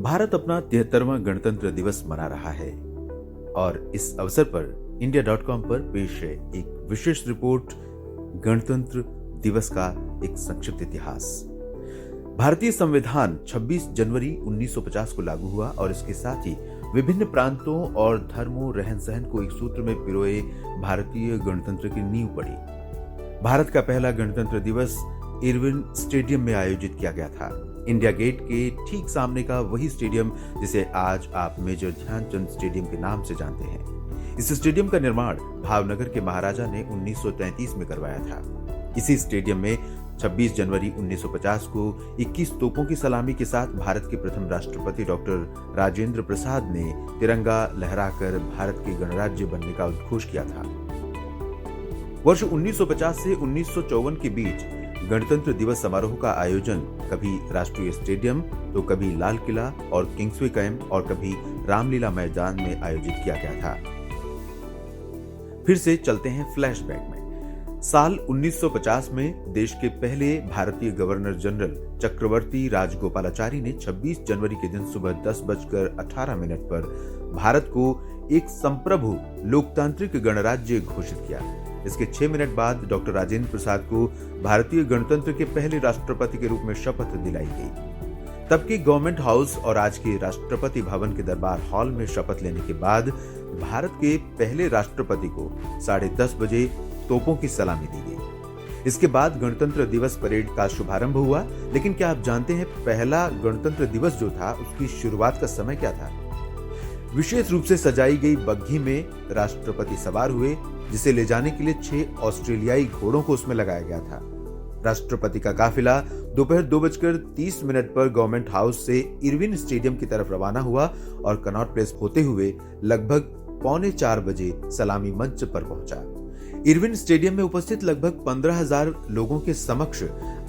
भारत अपना 73वां गणतंत्र दिवस मना रहा है और इस अवसर पर India.com पर पेश है एक विशेष रिपोर्ट, गणतंत्र दिवस का एक संक्षिप्त इतिहास। भारतीय संविधान 26 जनवरी 1950 को लागू हुआ और इसके साथ ही विभिन्न प्रांतों और धर्मों, रहन सहन को एक सूत्र में पिरोए भारतीय गणतंत्र की नींव पड़ी। भारत का पहला गणतंत्र दिवस इरविन स्टेडियम में आयोजित किया गया था। इंडिया गेट के ठीक सामने का वही स्टेडियम जिसे आज आप मेजर ध्यानचंद स्टेडियम के नाम से जानते हैं। इस स्टेडियम का निर्माण भावनगर के महाराजा ने 1933 में करवाया था। इसी स्टेडियम में 26 जनवरी 1950 को 21 तोपों की सलामी के साथ भारत के प्रथम राष्ट्रपति डॉक्टर राजेंद्र प्रसाद ने तिरंगा लहराकर भारत के गणराज्य बनने का उद्घोष किया था। वर्ष 1950 से 1954 के बीच गणतंत्र दिवस समारोह का आयोजन कभी राष्ट्रीय स्टेडियम तो कभी लाल किला और किंग्सवे कैंप और कभी रामलीला मैदान में आयोजित किया गया था। फिर से चलते हैं फ्लैशबैक में। साल 1950 में देश के पहले भारतीय गवर्नर जनरल चक्रवर्ती राजगोपालाचारी ने 26 जनवरी के दिन सुबह 10:18 पर भारत को एक संप्रभु लोकतांत्रिक गणराज्य घोषित किया। इसके 6 मिनट बाद डॉक्टर राजेंद्र प्रसाद को भारतीय गणतंत्र के पहले राष्ट्रपति के रूप में शपथ दिलाई गई। तब के गवर्नमेंट हाउस और आज के राष्ट्रपति भवन के दरबार हॉल में शपथ लेने के बाद भारत के पहले राष्ट्रपति को 10:30 बजे तोपों की सलामी दी गई। इसके बाद गणतंत्र दिवस परेड का शुभारंभ हुआ। लेकिन क्या आप जानते हैं पहला गणतंत्र दिवस जो था उसकी शुरुआत का समय क्या था? विशेष रूप से सजाई गई बग्घी में राष्ट्रपति सवार हुए, जिसे ले जाने के लिए 6 ऑस्ट्रेलियाई घोड़ों को उसमें लगाया गया था। राष्ट्रपति का काफिला दोपहर 2:30 पर गवर्नमेंट हाउस से इरविन स्टेडियम की तरफ रवाना हुआ और कनॉट प्लेस होते हुए लगभग 3:45 बजे सलामी मंच पर पहुंचा। इरविन स्टेडियम में उपस्थित लगभग 15,000 लोगों के समक्ष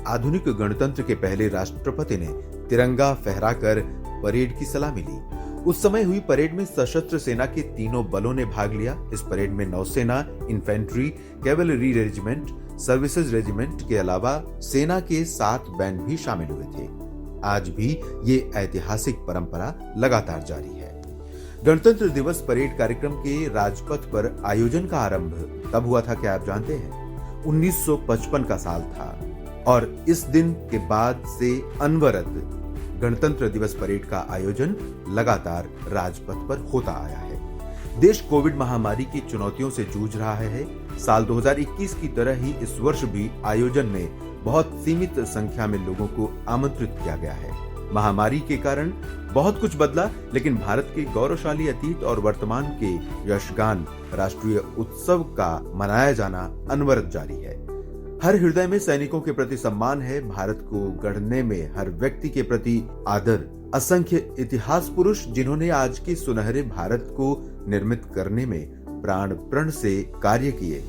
आधुनिक गणतंत्र के पहले राष्ट्रपति ने तिरंगा फहराकर परेड की सलामी ली। उस समय हुई परेड में सशस्त्र सेना के तीनों बलों ने भाग लिया। इस परेड में नौसेना, infantry, cavalry regiment, services regiment के अलावा सेना के 7 बैंड भी शामिल हुए थे। आज भी ये ऐतिहासिक परंपरा लगातार जारी है। गणतंत्र दिवस परेड कार्यक्रम के राजपथ पर आयोजन का आरंभ कब हुआ था क्या आप जानते हैं? 1955 का साल था और इस दिन के बाद से अनवरत गणतंत्र दिवस परेड का आयोजन लगातार राजपथ पर होता आया है। देश कोविड महामारी की चुनौतियों से जूझ रहा है। साल 2021 की तरह ही इस वर्ष भी आयोजन में बहुत सीमित संख्या में लोगों को आमंत्रित किया गया है। महामारी के कारण बहुत कुछ बदला, लेकिन भारत के गौरवशाली अतीत और वर्तमान के यशगान राष्ट्रीय उत्सव का मनाया जाना अनवरत जारी है। हर हृदय में सैनिकों के प्रति सम्मान है। भारत को गढ़ने में हर व्यक्ति के प्रति आदर। असंख्य इतिहास पुरुष जिन्होंने आज के सुनहरे भारत को निर्मित करने में प्राण प्रण से कार्य किए,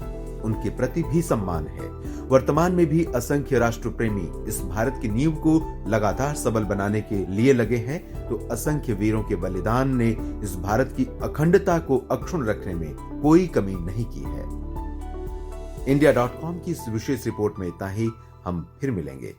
उनके प्रति भी सम्मान है। वर्तमान में भी असंख्य राष्ट्र प्रेमी इस भारत की नींव को लगातार सबल बनाने के लिए लगे हैं, तो असंख्य वीरों के बलिदान ने इस भारत की अखंडता को अक्षुण्ण रखने में कोई कमी नहीं की है। India.com की इस विशेष रिपोर्ट में इतना ही। हम फिर मिलेंगे।